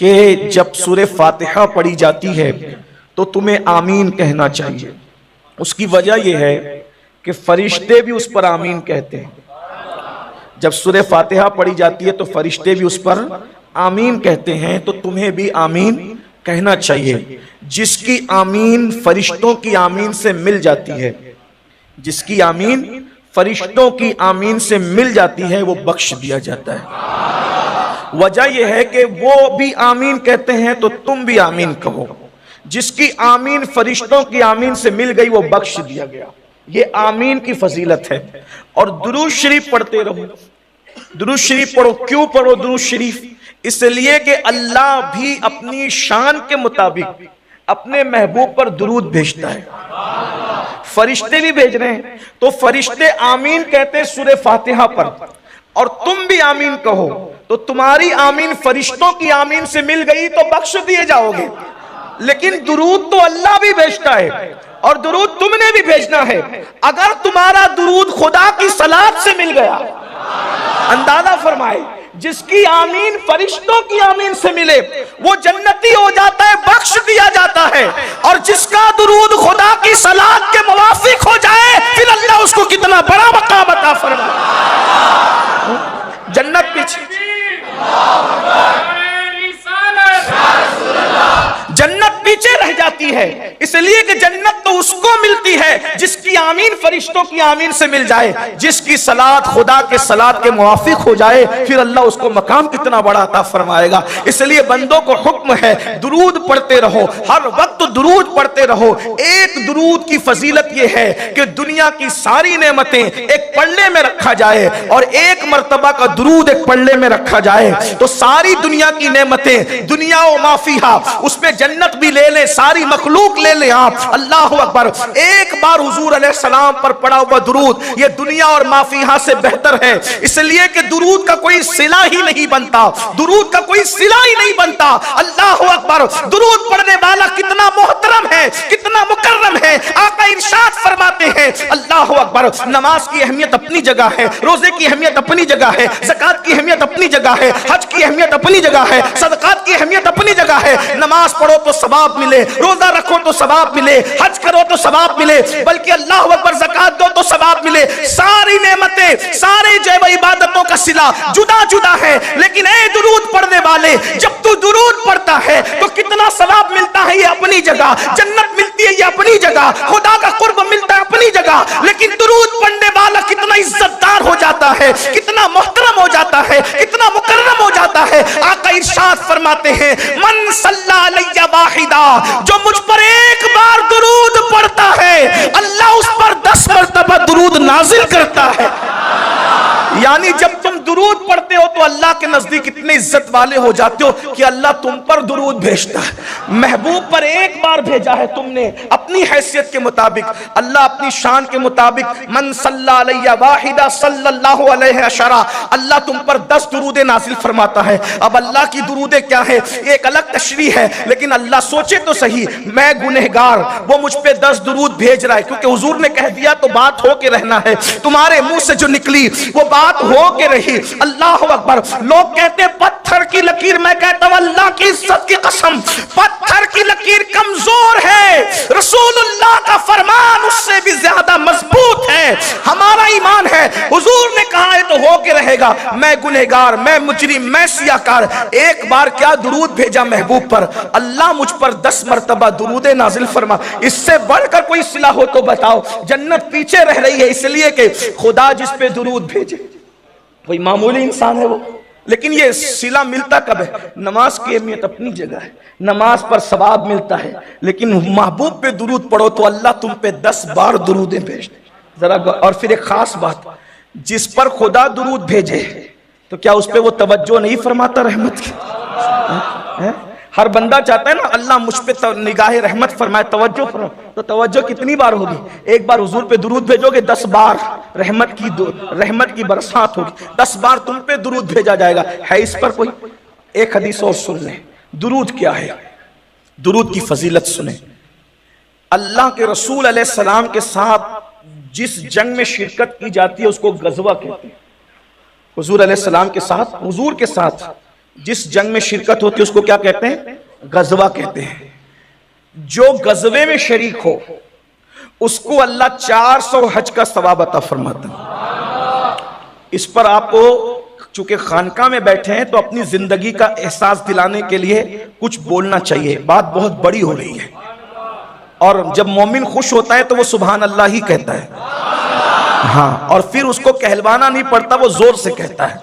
کہ جب سورہ فاتحہ پڑھی جاتی ہے تو تمہیں آمین کہنا چاہیے. اس کی وجہ یہ ہے کہ فرشتے بھی اس پر آمین کہتے ہیں. جب سورہ فاتحہ پڑھی جاتی ہے تو فرشتے بھی اس پر آمین کہتے ہیں، تو تمہیں بھی آمین کہنا چاہیے. جس کی آمین فرشتوں کی آمین سے مل جاتی ہے، جس کی آمین فرشتوں کی آمین سے مل جاتی ہے، وہ بخش دیا جاتا ہے. وجہ یہ ہے کہ وہ بھی آمین کہتے ہیں تو تم بھی آمین کہو. جس کی آمین فرشتوں کی آمین سے مل گئی وہ بخش دیا گیا. یہ آمین کی فضیلت ہے. اور درود شریف پڑھتے رہو. درود شریف پڑھو. کیوں پڑھو درود شریف؟ اس لیے کہ اللہ بھی اپنی شان کے مطابق اپنے محبوب پر درود بھیجتا ہے. فرشتے بھی بھیج رہے ہیں تو فرشتے آمین کہتے ہیں سورہ فاتحہ پر، اور تم بھی آمین کہو تو تمہاری آمین فرشتوں کی آمین سے مل گئی تو بخش دیے جاؤ گے. لیکن درود تو اللہ بھی بھیجتا ہے اور درود تم نے بھی بھیجنا ہے. اگر تمہارا درود خدا کی صلاۃ سے مل گیا، اندازہ فرمائے جس کی آمین فرشتوں کی آمین سے ملے وہ جنتی ہو جاتا ہے، بخش دیا جاتا ہے. اور جس کا درود خدا کی صلاۃ کے موافق ہو جائے پھر اللہ اس کو کتنا بڑا مقام عطا فرمائے. جنت پیچھے، جنت پیچھے رہ جاتی ہے. اس لیے کہ جنت تو اس کو ملتی ہے جس کی آمین فرشتوں کی آمین سے مل جائے. جس کی صلاۃ خدا کے صلاۃ کے موافق ہو جائے پھر اللہ اس کو مقام کتنا بڑا عطا فرمائے گا. اس لیے بندوں کو حکم ہے درود پڑھتے رہو، ہر وقت درود پڑھتے رہو. ایک درود کی فضیلت یہ ہے کہ دنیا کی ساری نعمتیں ایک پلڑے میں رکھا جائے اور ایک مرتبہ کا درود ایک پلڑے میں رکھا جائے تو ساری دنیا کی نعمتیں، دنیا و ما فیہا، اس میں جنت بھی لے لیں، ساری مخلوق لے لیں آپ. اللہ اکبر. ایک بار حضور علیہ السلام پر پڑھا ہوا درود یہ دنیا اور ما فیہا سے بہتر ہے. اس لیے کہ درود کا کوئی صلہ ہی نہیں بنتا، درود کا کوئی صلہ ہی نہیں بنتا. اللہ اکبر. درود پڑھنے والا کتنا محترم ہے، کتنا مکرم ہے. آقا ارشاد فرماتے ہیں اللہ اکبر، نماز کی اہمیت اپنی جگہ ہے، روزے کی اہمیت اپنی جگہ ہے، زکوٰۃ کی اہمیت اپنی جگہ ہے، حج کی اہمیت اپنی جگہ ہے، صدقات کی اہمیت اپنی جگہ ہے. نماز پڑھو تو ثواب ملے، روزہ رکھو تو ثواب ملے، حج کرو تو ثواب ملے، بلکہ اللہ اکبر زکوٰۃ دو تو ثواب ملے. ساری نعمتیں، سارے جو عبادتوں کا صلہ جدا جدا ہے. لیکن اے درود پڑھنے والے، جب تو درود پڑھتا ہے تو کتنا ثواب ملتا ہے یہ اپنی جگہ، جنت ملتی ہے یہ اپنی جگہ، خدا کا قرب ملتا ہے اپنی جگہ. لیکن درود پڑھنے والا کتنا عزت دار ہو جاتا ہے، کتنا محترم ہو جاتا ہے، کتنا مکرم ہو جاتا ہے. آقا ارشاد فرماتے ہیں من صلی علیہ واحدہ، جو مجھ پر ایک بار درود پڑھتا ہے اللہ اس پر 10 مرتبہ درود نازل کرتا ہے. یعنی جب تم درود پڑھتے ہو تو اللہ کے نزدیک اتنے عزت والے ہو جاتے ہو کہ اللہ تم پر درود بھیجتا ہے. محبوب پر ایک بار بھیجا ہے تم نے اپنی حیثیت کے مطابق، اللہ اپنی شان کے مطابق من صلی علیہ واحدہ صلی اللہ علیہ عشرہ، اللہ تم پر 10 درود نازل فرماتا ہے. اب اللہ کی درودیں کیا ہے ایک الگ تشریح ہے، لیکن اللہ سوچے تو صحیح، میں گنہگار، وہ مجھ پہ 10 درود بھیج رہا ہے کیونکہ حضور نے کہہ دیا تو بات ہو کے رہنا ہے. تمہارے منہ سے جو نکلی وہ بات ہو کے رہی. اللہ اکبر. لوگ کہتے ہیں پتھر کی لکیر، میں کہتا ہوں اللہ کی عزت کی قسم پتھر کی لکیر کمزور ہے، رسول اللہ کا فرمان اس سے بھی زیادہ مضبوط ہے. ہمارا ایمان ہے حضور نے کہا ہے تو ہو کے رہے گا. میں گنہگار، میں مجرم، میں سیاکار، ایک بار کیا درود بھیجا محبوب پر، اللہ مجھ پر 10 مرتبہ درود نازل فرما. اس سے بڑھ کر کوئی صلہ ہو تو بتاؤ. جنت پیچھے رہ رہی ہے اس لیے کہ خدا جس پہ درود بھیجے کوئی معمولی انسان ہے وہ. لیکن یہ صلہ ملتا کب ہے؟ نماز کی اہمیت اپنی جگہ ہے، نماز پر ثواب ملتا ہے، لیکن محبوب پہ درود پڑھو تو اللہ تم پہ 10 بار درودیں بھیجتے ذرا. اور پھر ایک خاص بات، جس پر خدا درود بھیجے تو کیا اس پہ وہ توجہ نہیں فرماتا رحمت کی؟ ہر بندہ چاہتا ہے نا اللہ مجھ پہ نگاہ رحمت فرمائے، توجہ فرمائے. تو توجہ کتنی بار ہوگی؟ ایک بار حضور پہ درود بھیجو گے 10 بار رحمت کی برسات ہوگی، 10 بار تم پہ درود بھیجا جائے گا. ہے اس پر کوئی؟ ایک حدیث اور سن لیں. درود کیا ہے؟ درود کی فضیلت سنیں. اللہ کے رسول علیہ السلام کے ساتھ جس جنگ میں شرکت کی جاتی ہے اس کو غزوہ کہتے ہیں. حضور علیہ السلام کے ساتھ، حضور کے ساتھ جس جنگ میں شرکت ہوتی ہے اس کو کیا کہتے ہیں؟ غزوہ کہتے ہیں. جو غزوے میں شریک ہو اس کو اللہ 400 حج کا ثواب عطا فرماتا ہے. اس پر آپ کو چونکہ خانقاہ میں بیٹھے ہیں تو اپنی زندگی کا احساس دلانے کے لیے کچھ بولنا چاہیے. بات بہت بڑی ہو رہی ہے اور جب مومن خوش ہوتا ہے تو وہ سبحان اللہ ہی کہتا ہے. ہاں، اور پھر اس کو کہلوانا نہیں پڑتا، وہ زور سے کہتا ہے.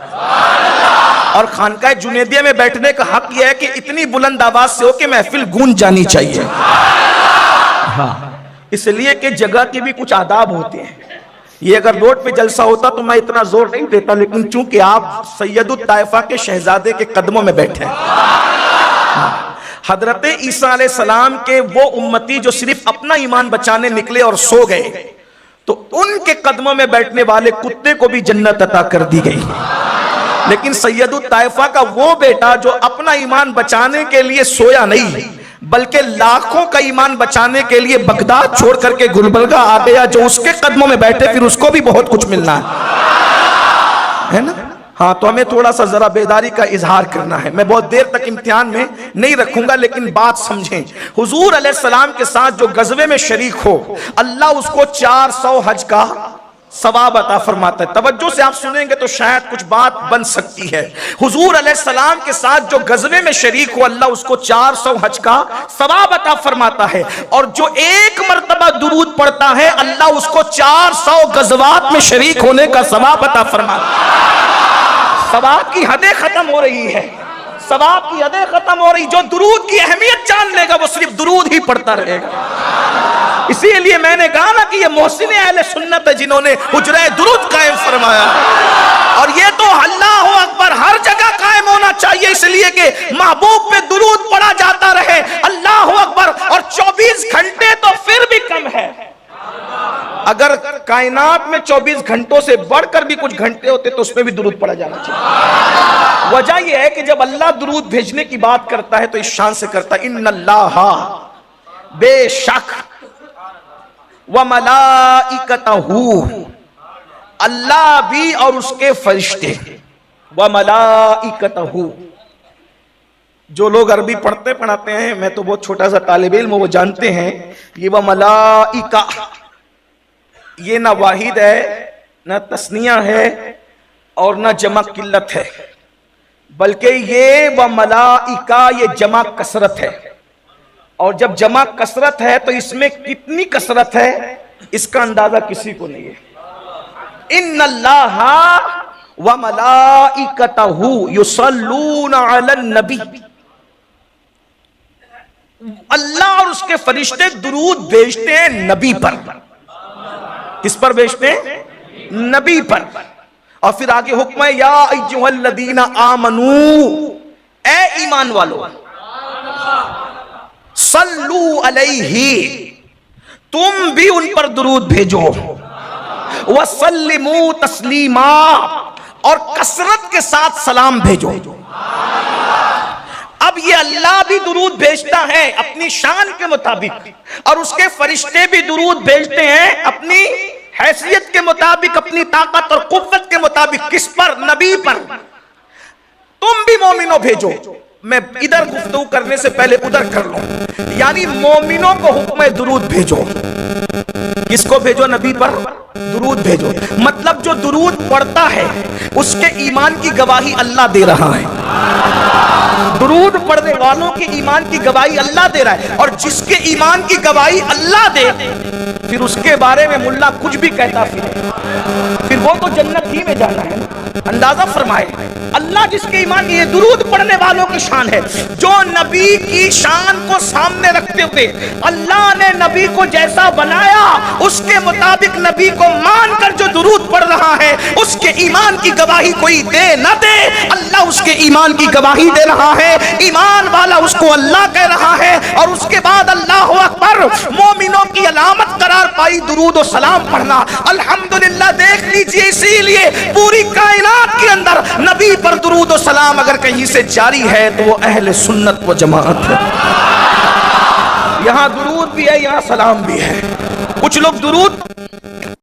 اور خانقاہ جنیدیہ میں بیٹھنے کا حق یہ ہے کہ اتنی بلند آواز سے ہو کہ محفل گونج جانی چاہیے. ہاں، اس لیے کہ جگہ کے بھی کچھ آداب ہوتے ہیں. یہ اگر روڈ پہ جلسہ ہوتا تو میں اتنا زور نہیں دیتا، لیکن چونکہ آپ سید الطائفہ کے شہزادے کے قدموں میں بیٹھے ہیں. حضرت عیسیٰ علیہ السلام کے وہ امتی جو صرف اپنا ایمان بچانے نکلے اور سو گئے، تو ان کے قدموں میں بیٹھنے والے کتے کو بھی جنت عطا کر دی گئی. لیکن سید الطائفہ کا وہ بیٹا جو اپنا ایمان بچانے کے لیے سویا نہیں بلکہ لاکھوں کا ایمان بچانے کے لیے بغداد چھوڑ کر کے گلبرگہ آ گیا، جو اس کے قدموں میں بیٹھے پھر اس کو بھی بہت کچھ ملنا ہے نا. ہاں، تو ہمیں تھوڑا سا ذرا بیداری کا اظہار کرنا ہے. میں بہت دیر تک امتحان میں نہیں رکھوں گا، لیکن بات سمجھیں. حضور علیہ السلام کے ساتھ جو غزوے میں شریک ہو اللہ اس کو 400 حج کا ثواب عطا فرماتا ہے. توجہ سے آپ سنیں گے تو شاید کچھ بات بن سکتی ہے. حضور علیہ السلام کے ساتھ جو غزوے میں شریک ہو اللہ اس کو 400 حج کا ثواب عطا فرماتا ہے. اور جو ایک مرتبہ درود پڑھتا ہے اللہ اس کو 400 غزوات میں شریک ہونے کا ثواب عطا فرماتا ہے. ثواب کی حدیں ختم ہو رہی ہے، ثواب کی حدیں ختم ہو رہی. جو درود کی اہمیت جان لے گا وہ صرف درود ہی پڑھتا رہے گا. اسی لیے میں نے کہا نا کہ یہ محسن اہل سنت ہے جنہوں نے حجرہ درود قائم فرمایا. اور یہ تو اللہ اکبر ہر جگہ قائم ہونا چاہیے، اس لیے کہ محبوب پہ درود پڑھا جاتا رہے. اللہ اکبر. اور 24 گھنٹے تو پھر بھی کم ہے. اگر کائنات میں 24 گھنٹوں سے بڑھ کر بھی کچھ گھنٹے ہوتے تو اس میں بھی درود پڑھا جانا چاہیے. وجہ یہ ہے کہ جب اللہ درود بھیجنے کی بات کرتا ہے تو اس شان سے کرتا ہے، ان اللہ، بے شک، وملائکتہ، اللہ بھی اور اس کے فرشتے، وملائکتہ. جو لوگ عربی پڑھاتے ہیں، میں تو بہت چھوٹا سا طالب علم، وہ جانتے ہیں یہ وملائکہ یہ نہ واحد ہے، نہ تثنیہ ہے، اور نہ جمع قلت ہے، بلکہ یہ وملائکہ یہ جمع کثرت ہے. اور جب جمع کثرت ہے تو اس میں کتنی کثرت ہے اس کا اندازہ کسی کو نہیں ہے. ان اللہ وملائکتہ یصلون علی النبی، اللہ اور اس کے فرشتے درود بھیجتے ہیں نبی پر. کس پر بھیجتے ہیں؟ نبی پر. اور پھر آگے حکم ہے یا ایھا الذین آمنو، اے ایمان والو، صلو علیہ، تم بھی ان پر درود بھیجو، وسلموا تسلیما، اور کثرت کے ساتھ سلام بھیجو. اب یہ اللہ بھی درود بھیجتا ہے اپنی شان کے مطابق، اور اس کے فرشتے بھی درود بھیجتے ہیں اپنی حیثیت کے مطابق، اپنی طاقت اور قوت کے مطابق. کس پر؟ نبی پر. تم بھی مومنوں بھیجو. میں ادھر گفتگو کرنے سے پہلے ادھر کر لوں. یعنی مومنوں کو حکم درود بھیجو. کس کو بھیجو؟ نبی پر درود بھیجو. مطلب جو درود پڑھتا ہے اس کے ایمان کی گواہی اللہ دے رہا ہے. درود پڑھنے والوں کے ایمان کی گواہی اللہ دے رہا ہے. اور جس کے ایمان کی گواہی اللہ دے پھر اس کے بارے میں ملا کچھ بھی کہتا پھر وہ تو جنت ہی میں جانا ہے. اندازہ فرمائے اللہ جس کے ایمان کی، یہ درود پڑھنے والوں کی شان ہے. جو نبی کی شان کو سامنے رکھتے ہوئے اللہ نے نبی کو جیسا بنایا اس کے مطابق نبی کو مان کر جو درود پڑھ رہا ہے اس کے ایمان کی گواہی کوئی دے نہ دے، اللہ اس کے ایمان کی گواہی دے رہا ہے. ایمان والا اس کو اللہ کہہ رہا ہے. اور اس کے بعد اللہ اکبر مومنوں کی علامت قرار پائی درود و سلام پڑھنا. الحمدللہ دیکھ لیجئے، اسی لیے پوری کائنات کے اندر نبی پر درود و سلام اگر کہیں سے جاری ہے تو وہ اہل سنت و جماعت ہے. یہاں درود بھی ہے، یہاں سلام بھی ہے. کچھ لوگ درود